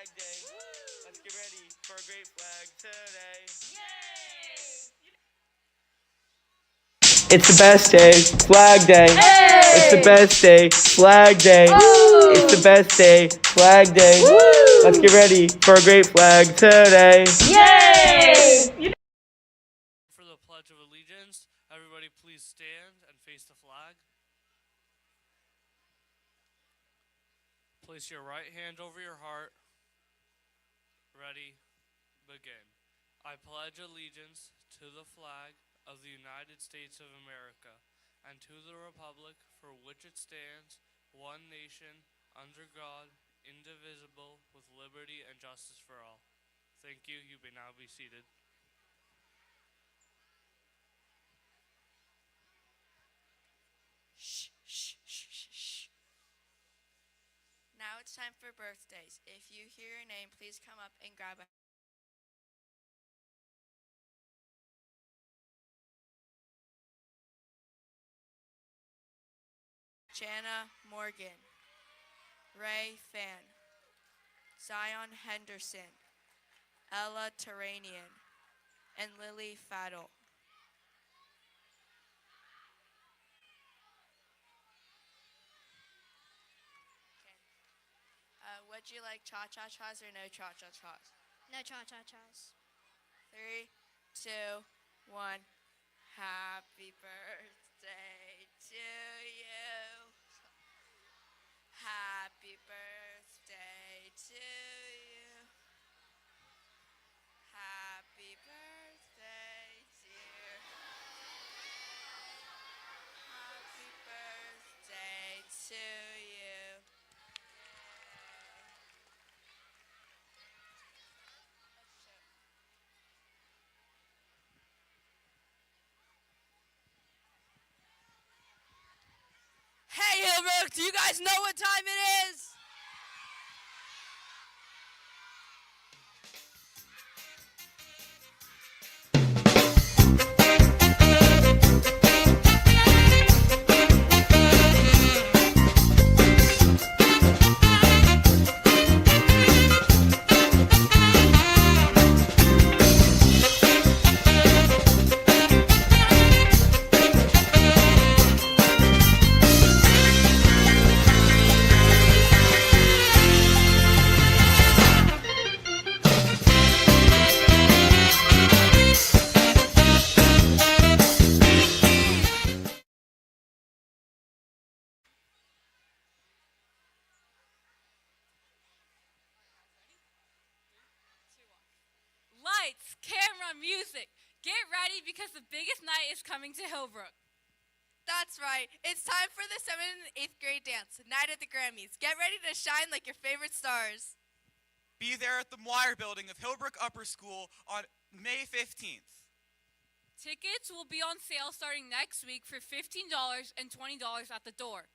Flag Day. Let's get ready for a great flag today. It's the best day, Flag Day. Hey! It's the best day, Flag Day. Woo! It's the best day, Flag Day. Woo! Let's get ready for a great flag today. Yay! For the Pledge of Allegiance, everybody please stand and face the flag. Place your right hand over your heart. Ready, begin. I pledge allegiance to the flag of the United States of America and to the republic for which it stands, one nation, under God, indivisible, with liberty and justice for all. Thank you. You may now be seated. Now it's time for birthdays. If you hear your name, please come up and grab a Jana Morgan, Ray Fan, Zion Henderson, Ella Terranian, and Lily Faddle. Would you like cha-cha-chas or no cha-cha-chas? No cha-cha-chas. 3, 2, 1. Happy birthday to you. Happy birthday to you. Happy birthday, dear. Happy birthday to you. Hey, Hillbrook, do you guys know what time it is? Lights, camera, music. Get ready because the biggest night is coming to Hillbrook. That's right. It's time for the 7th and 8th grade dance, Night at the Grammys. Get ready to shine like your favorite stars. Be there at the Moyer building of Hillbrook Upper School on May 15th. Tickets will be on sale starting next week for $15 and $20 at the door.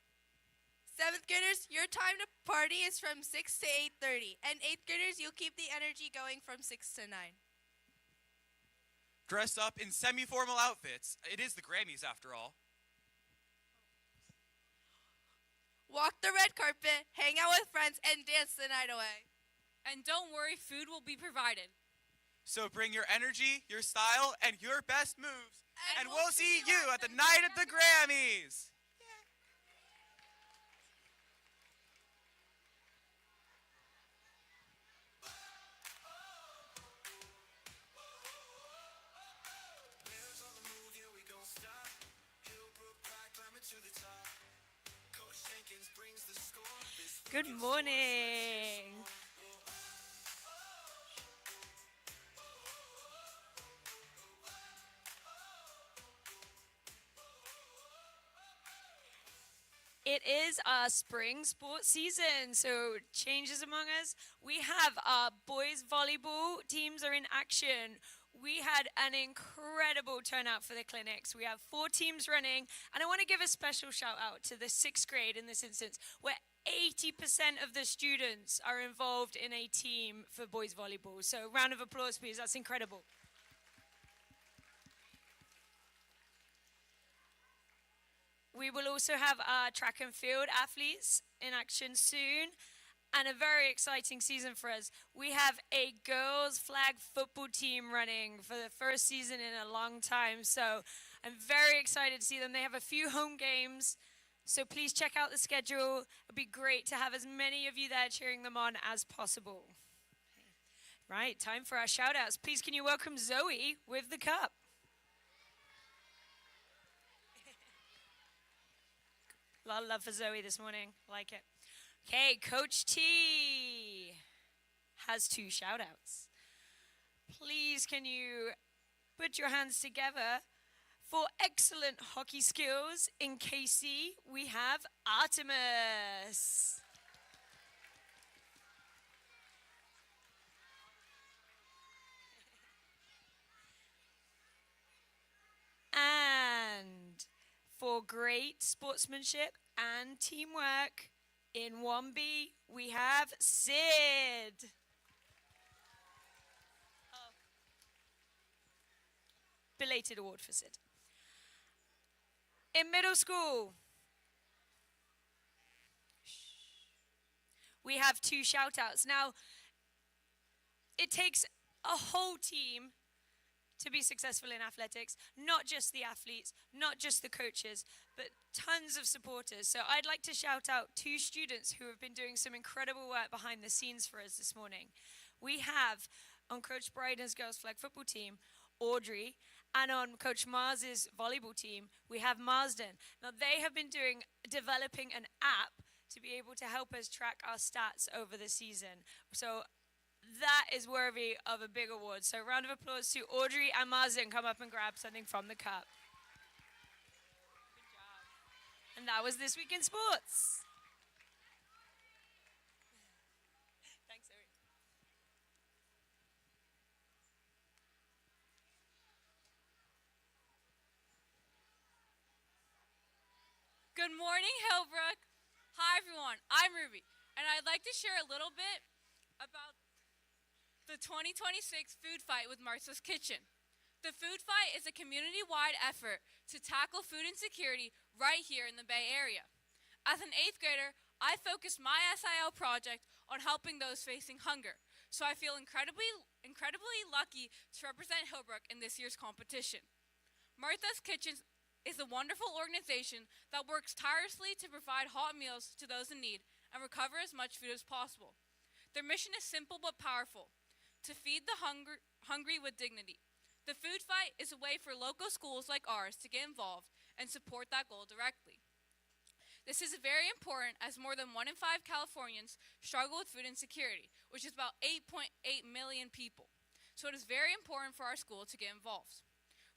7th graders, your time to party is from 6 to 8:30. And 8th graders, you'll keep the energy going from 6 to 9. Dress up in semi-formal outfits. It is the Grammys after all. Walk the red carpet, hang out with friends, and dance the night away. And don't worry, food will be provided. So bring your energy, your style, and your best moves. And we'll see you at the Night at the Grammys. Good morning. It is our spring sports season, so changes among us. We have our boys volleyball teams are in action. We had an incredible turnout for the clinics. We have 4 teams running, and I want to give a special shout out to the 6th grade in this instance, where 80% of the students are involved in a team for boys volleyball. So round of applause, please. That's incredible. We will also have our track and field athletes in action soon. and a very exciting season for us. We have a girls flag football team running for the first season in a long time, so I'm very excited to see them. They have a few home games, so please check out the schedule. It'd be great to have as many of you there cheering them on as possible. Right, time for our shout outs. Please can you welcome Zoe with the cup. A lot of love for Zoe this morning. Like it. Okay, Coach T has 2 shout outs. Please can you put your hands together for excellent hockey skills in KC? We have Artemis. And for great sportsmanship and teamwork in 1B, we have Sid. Belated award for Sid. In middle school, we have 2 shout outs. Now, it takes a whole team to be successful in athletics, not just the athletes, not just the coaches, but tons of supporters. So I'd like to shout out 2 students who have been doing some incredible work behind the scenes for us this morning. We have on Coach Bryden's girls flag football team, Audrey, and on Coach Mars's volleyball team, we have Marsden. Now they have been developing an app to be able to help us track our stats over the season. So that is worthy of a big award. So round of applause to Audrey and Marsden. Come up and grab something from the cup. Good job. And that was This Week in Sports. Thanks, Zoe. Good morning, Hillbrook. Hi, everyone. I'm Ruby, and I'd like to share a little bit about the 2026 Food Fight with Martha's Kitchen. The Food Fight is a community-wide effort to tackle food insecurity right here in the Bay Area. As an 8th grader, I focused my SIL project on helping those facing hunger, so I feel incredibly lucky to represent Hillbrook in this year's competition. Martha's Kitchen is a wonderful organization that works tirelessly to provide hot meals to those in need and recover as much food as possible. Their mission is simple but powerful: to feed the hungry with dignity. The Food Fight is a way for local schools like ours to get involved and support that goal directly. This is very important as more than 1 in 5 Californians struggle with food insecurity, which is about 8.8 million people. So it is very important for our school to get involved.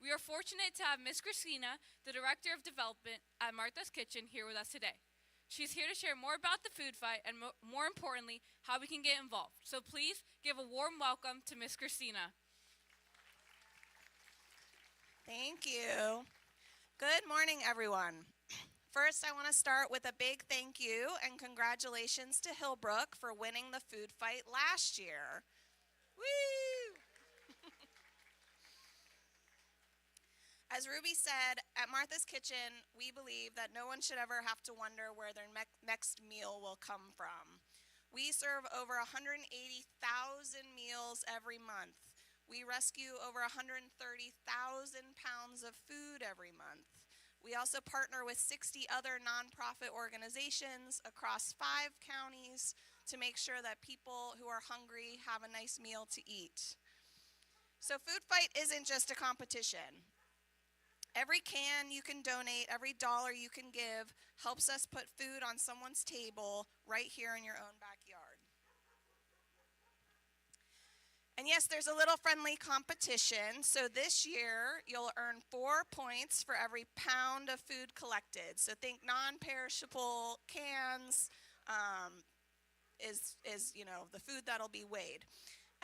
We are fortunate to have Miss Christina, the Director of Development at Martha's Kitchen, here with us today. She's here to share more about the Food Fight and more importantly, how we can get involved. So please give a warm welcome to Miss Christina. Thank you. Good morning, everyone. First, I want to start with a big thank you and congratulations to Hillbrook for winning the Food Fight last year. Woo! As Ruby said, at Martha's Kitchen, we believe that no one should ever have to wonder where their next meal will come from. We serve over 180,000 meals every month. We rescue over 130,000 pounds of food every month. We also partner with 60 other nonprofit organizations across 5 counties to make sure that people who are hungry have a nice meal to eat. So Food Fight isn't just a competition. Every can you can donate, every dollar you can give helps us put food on someone's table right here in your own backyard. And yes, there's a little friendly competition. So this year, you'll earn 4 points for every pound of food collected. So think non-perishable cans is the food that'll be weighed.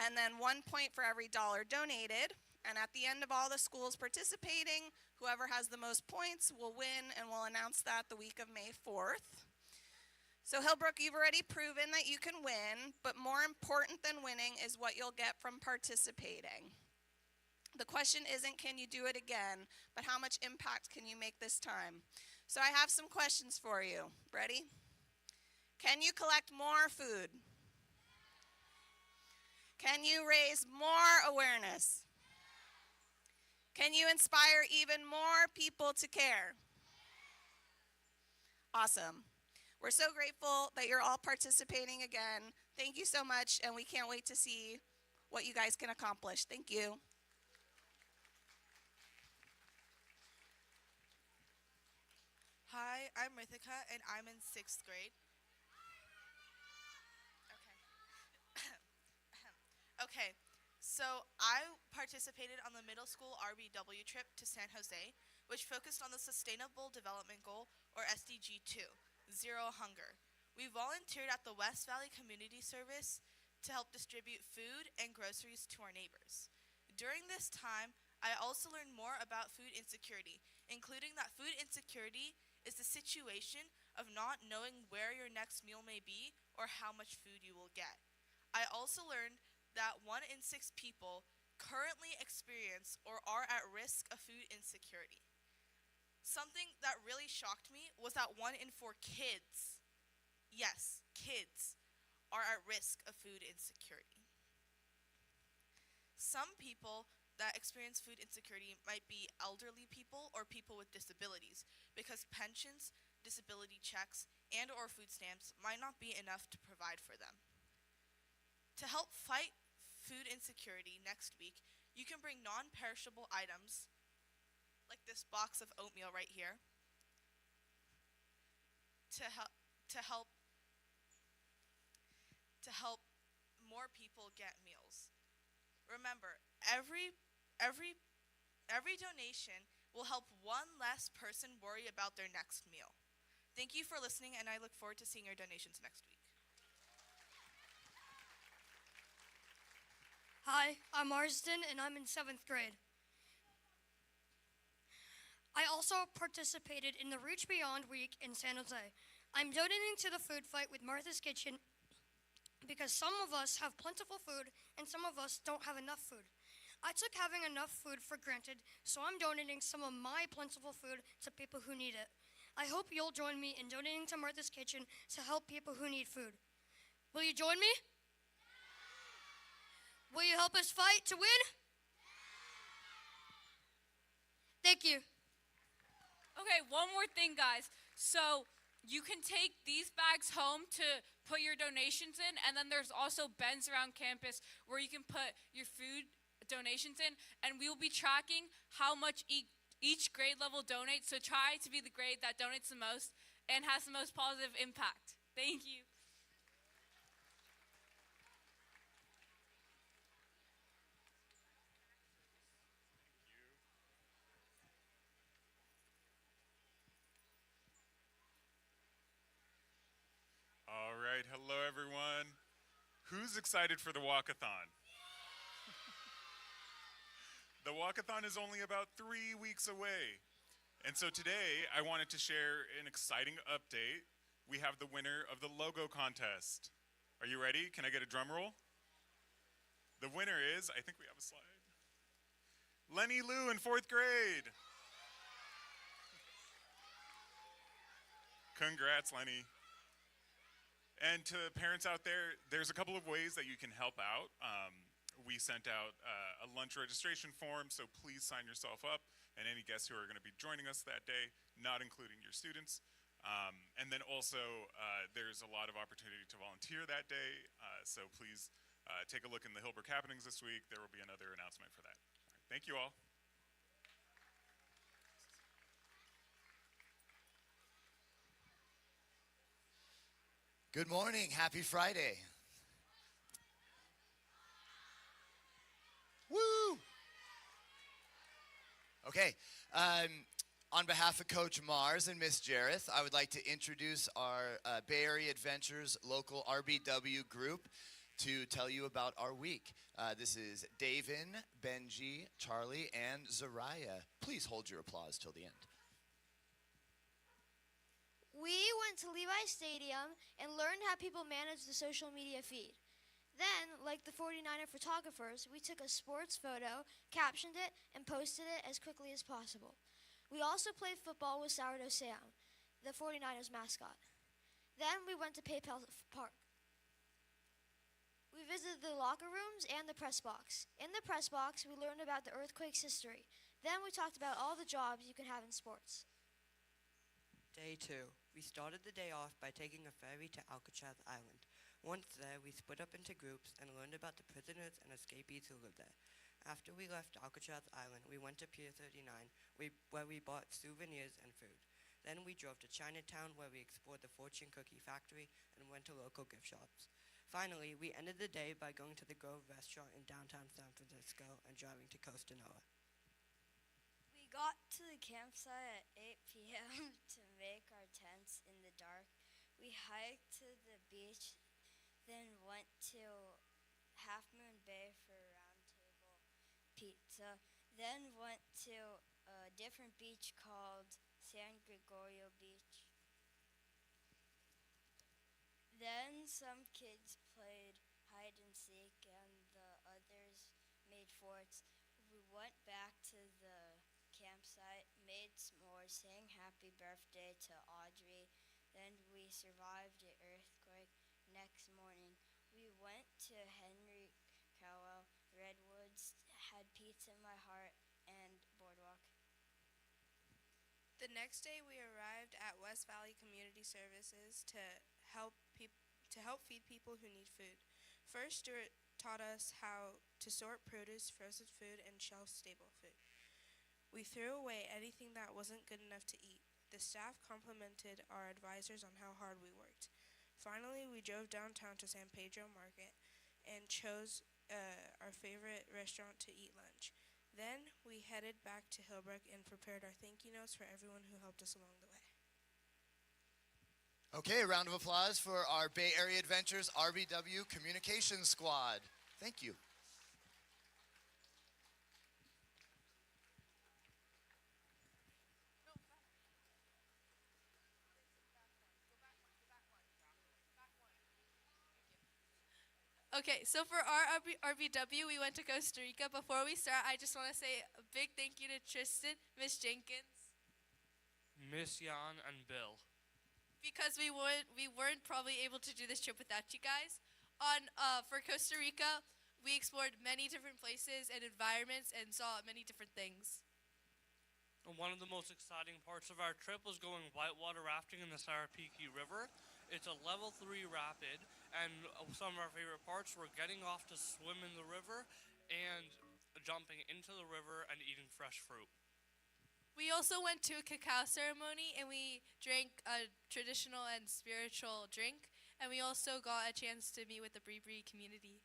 And then 1 point for every dollar donated. And at the end of all the schools participating, whoever has the most points will win, and we'll announce that the week of May 4th. So Hillbrook, you've already proven that you can win, but more important than winning is what you'll get from participating. The question isn't can you do it again, but how much impact can you make this time? So I have some questions for you. Ready? Can you collect more food? Can you raise more awareness? Can you inspire even more people to care? Awesome. We're so grateful that you're all participating again. Thank you so much, and we can't wait to see what you guys can accomplish. Thank you. Hi, I'm Rithika, and I'm in 6th grade. Okay, so I participated on the middle school RBW trip to San Jose, which focused on the Sustainable Development Goal, or SDG 2, Zero Hunger. We volunteered at the West Valley Community Service to help distribute food and groceries to our neighbors. During this time, I also learned more about food insecurity, including that food insecurity is the situation of not knowing where your next meal may be or how much food you will get. I also learned that 1 in 6 people currently experience or are at risk of food insecurity. Something that really shocked me was that 1 in 4 kids, yes, kids, are at risk of food insecurity. Some people that experience food insecurity might be elderly people or people with disabilities because pensions, disability checks, and or food stamps might not be enough to provide for them. To help fight food insecurity next week, you can bring non-perishable items like this box of oatmeal right here to help more people get meals. Remember, every donation will help one less person worry about their next meal. Thank you for listening, and I look forward to seeing your donations next week. Hi, I'm Marsden, and I'm in 7th grade. I also participated in the Reach Beyond Week in San Jose. I'm donating to the food fight with Martha's Kitchen because some of us have plentiful food and some of us don't have enough food. I took having enough food for granted, so I'm donating some of my plentiful food to people who need it. I hope you'll join me in donating to Martha's Kitchen to help people who need food. Will you join me? Will you help us fight to win? Thank you. Okay, one more thing, guys. So you can take these bags home to put your donations in, and then there's also bins around campus where you can put your food donations in, and we will be tracking how much each grade level donates, so try to be the grade that donates the most and has the most positive impact. Thank you. All right, hello everyone. Who's excited for the walkathon? The walkathon is only about 3 weeks away. And so today I wanted to share an exciting update. We have the winner of the logo contest. Are you ready? Can I get a drum roll? The winner is, I think we have a slide, Lenny Lou in 4th grade. Congrats, Lenny. And to parents out there, there's a couple of ways that you can help out. We sent out a lunch registration form, so please sign yourself up, and any guests who are going to be joining us that day, not including your students. And then also, there's a lot of opportunity to volunteer that day, so please take a look in the Hillbrook happenings this week. There will be another announcement for that. All right, thank you all. Good morning. Happy Friday. Woo! Okay. On behalf of Coach Mars and Miss Jareth, I would like to introduce our Bay Area Adventures local RBW group to tell you about our week. This is Davin, Benji, Charlie, and Zariah. Please hold your applause till the end. We went to Levi Stadium and learned how people manage the social media feed. Then, like the 49er photographers, we took a sports photo, captioned it, and posted it as quickly as possible. We also played football with Sourdough Sam, the 49ers mascot. Then we went to PayPal Park. We visited the locker rooms and the press box. In the press box, we learned about the earthquake's history. Then we talked about all the jobs you can have in sports. Day 2. We started the day off by taking a ferry to Alcatraz Island. Once there, we split up into groups and learned about the prisoners and escapees who lived there. After we left Alcatraz Island, we went to Pier 39, where we bought souvenirs and food. Then we drove to Chinatown, where we explored the fortune cookie factory and went to local gift shops. Finally, we ended the day by going to the Grove restaurant in downtown San Francisco and driving to Costa Noa. We got to the campsite at 8 p.m. to make our tents in the dark. We hiked to the beach, then went to Half Moon Bay for Round Table Pizza, then went to a different beach called San Gregorio Beach. Then some kids played hide and seek and the others made forts. We went back to the campsite, made s'mores, sang happy birthday to Audrey. Then we survived the earthquake. Next morning, we went to Henry Cowell, Redwoods, had Pizza in My Heart, and Boardwalk. The next day, we arrived at West Valley Community Services to help feed people who need food. First, Stuart taught us how to sort produce, frozen food, and shelf-stable food. We threw away anything that wasn't good enough to eat. The staff complimented our advisors on how hard we worked. Finally, we drove downtown to San Pedro Market and chose our favorite restaurant to eat lunch. Then we headed back to Hillbrook and prepared our thank you notes for everyone who helped us along the way. Okay, a round of applause for our Bay Area Adventures RBW Communications Squad. Thank you. Okay, so for our RBW, we went to Costa Rica. Before we start, I just want to say a big thank you to Tristan, Miss Jenkins, Miss Yan, and Bill. Because we weren't probably able to do this trip without you guys. For Costa Rica, we explored many different places and environments and saw many different things. And one of the most exciting parts of our trip was going whitewater rafting in the Sarapiqui River. It's a level 3 rapid, and some of our favorite parts were getting off to swim in the river and jumping into the river and eating fresh fruit. We also went to a cacao ceremony, and we drank a traditional and spiritual drink, and we also got a chance to meet with the Bree community.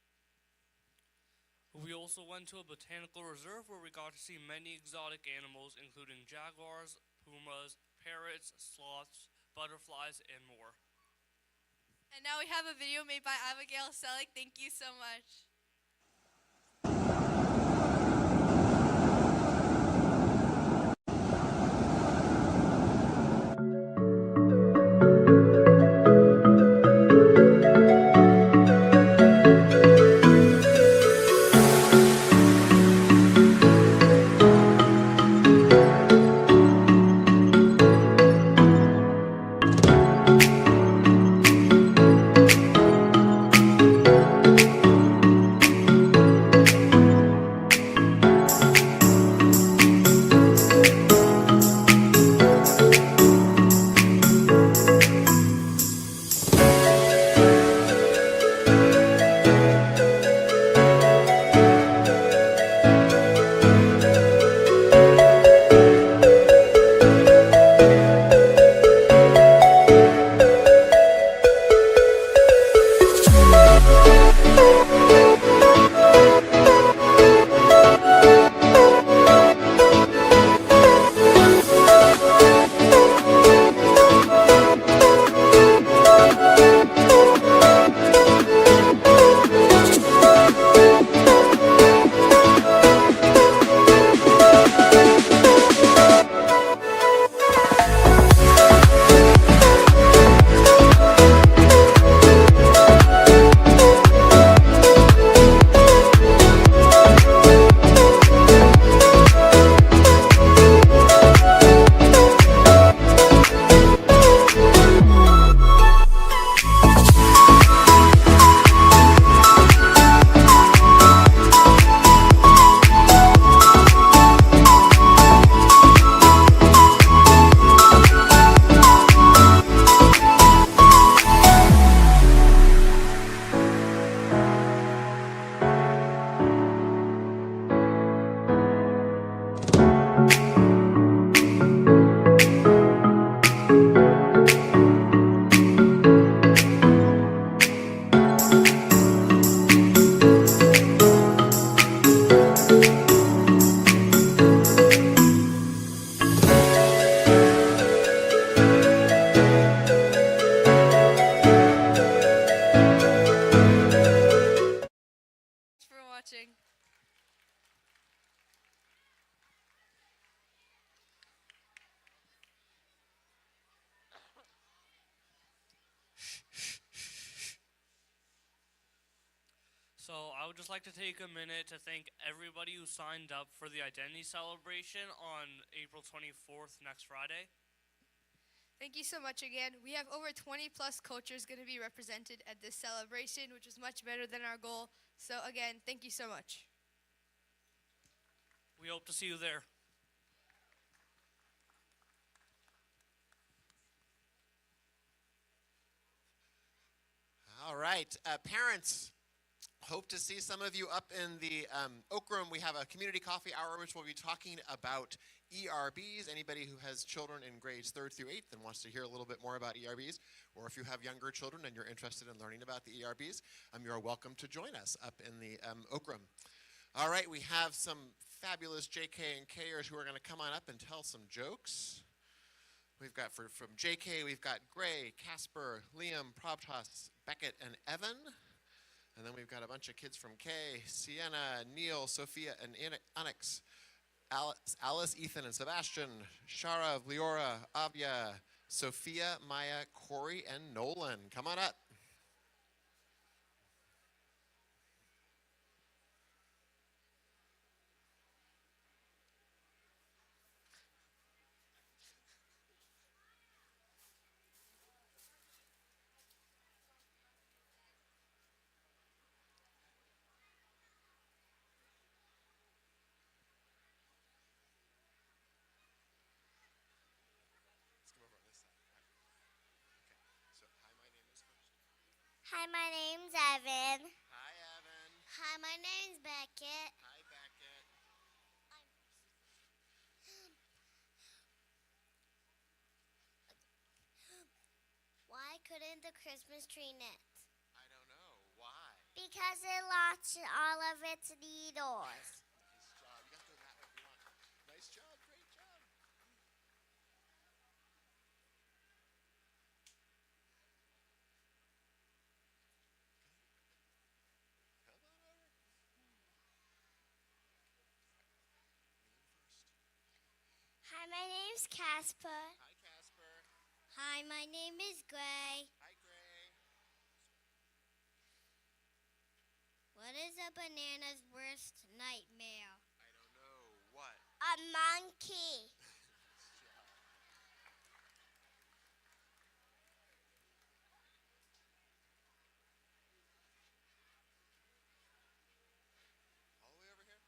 We also went to a botanical reserve where we got to see many exotic animals, including jaguars, pumas, parrots, sloths, butterflies, and more. And now we have a video made by Abigail Selick. Thank you so much. watching. So I would just like to take a minute to thank everybody who signed up for the identity celebration on April 24th, next Friday. Thank you so much again. We have over 20 plus cultures going to be represented at this celebration, which is much better than our goal. So again, thank you so much. We hope to see you there. All right, parents, hope to see some of you up in the Oak Room. We have a community coffee hour, which we'll be talking about ERBs. Anybody who has children in grades 3rd through 8th and wants to hear a little bit more about ERBs, or if you have younger children and you're interested in learning about the ERBs, you're welcome to join us up in the Oak Room. All right, we have some fabulous JK and Kers who are going to come on up and tell some jokes. We've got from JK, we've got Gray, Casper, Liam, Probtas, Beckett, and Evan. And then we've got a bunch of kids from K, Sienna, Neil, Sophia, and Onyx, Alice, Ethan, and Sebastian, Shara, Leora, Avia, Sophia, Maya, Corey, and Nolan. Come on up. Hi, my name's Evan. Hi, Evan. Hi, my name's Beckett. Hi, Beckett. Why couldn't the Christmas tree knit? I don't know. Why? Because it lost all of its needles. Nice job. You got to go that way if you want. Nice job. Great job. Come on over. Hi, my name's Casper. Hi, Casper. Hi, my name is Gray. Hi, Gray. What is a banana's worst nightmare? I don't know. What? A monkey. All the way over here?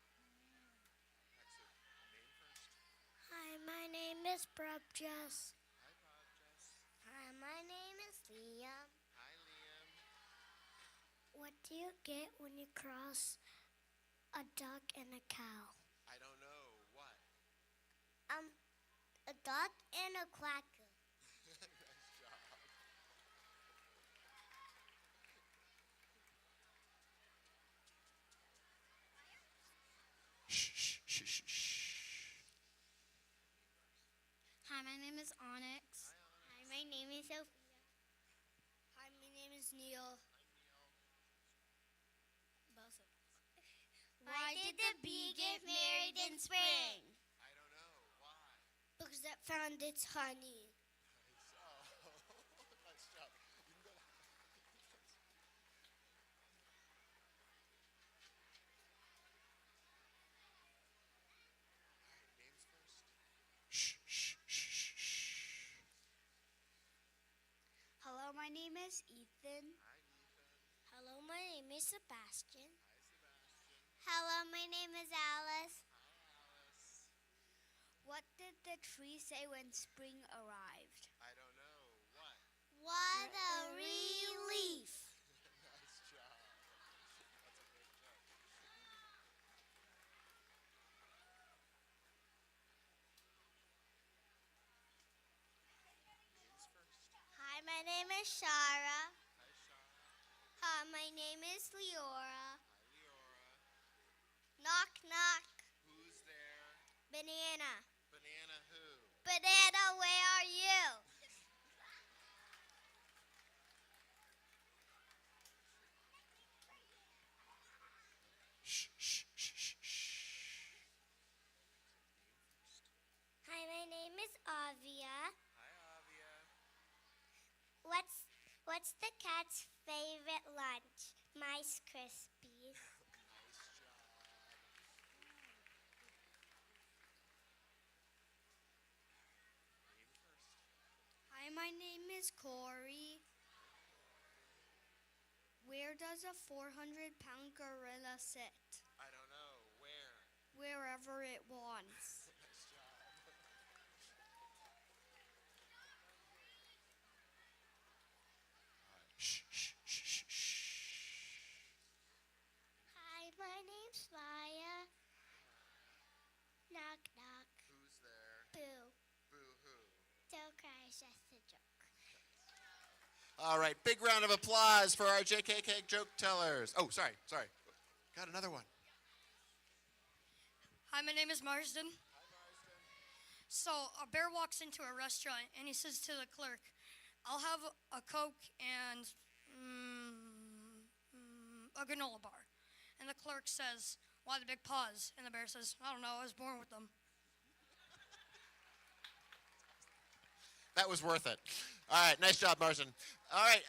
All right, so name first. Hi, my name is Probjess. Hi, Jess. Hi, my name is Liam. Hi, Liam. What do you get when you cross a duck and a cow? I don't know. What? A duck and a quacker. Nice job. Shh, shh, shh, shh. Hi, my name is Onyx. Hi, my name is Sophia. Hi, my name is Neil. Both of us. Why did the bee get married in spring? I don't know. Why? Because it found its honey. Nice job. You can go that way. Names first. Shh, shh, shh, shh. Hello, my name is Ethan. Hi, Ethan. Hello, my name is Sebastian. Hi, Sebastian. Hello, my name is Alice. Hi, Alice. What did the tree say when spring arrived? I don't know. What? What a relief! Nice job. That's a great job. Names first. Hi, my name is Shara. Hi, Shara. Hi, my name is Leora. Hi, Leora. Knock, knock. Who's there? Banana. Banana who? Banana, where are you? Shh, Mice Krispies. Hi, my name is Corey. Where does a 400-pound gorilla sit? I don't know. Where? Wherever it wants. Nice job. Shh, shh, shh, shh, shh. Hi, my name's Maya. Knock, knock. Who's there? Boo. Boo-hoo. Don't cry, it's just a joke. All right, big round of applause for our JKK joke tellers. Oh, sorry. Got another one. Hi, my name is Marsden. So a bear walks into a restaurant and he says to the clerk, I'll have a Coke and a granola bar. And the clerk says, why the big pause? And the bear says, I don't know, I was born with them. That was worth it. All right, nice job, Marsden. All right,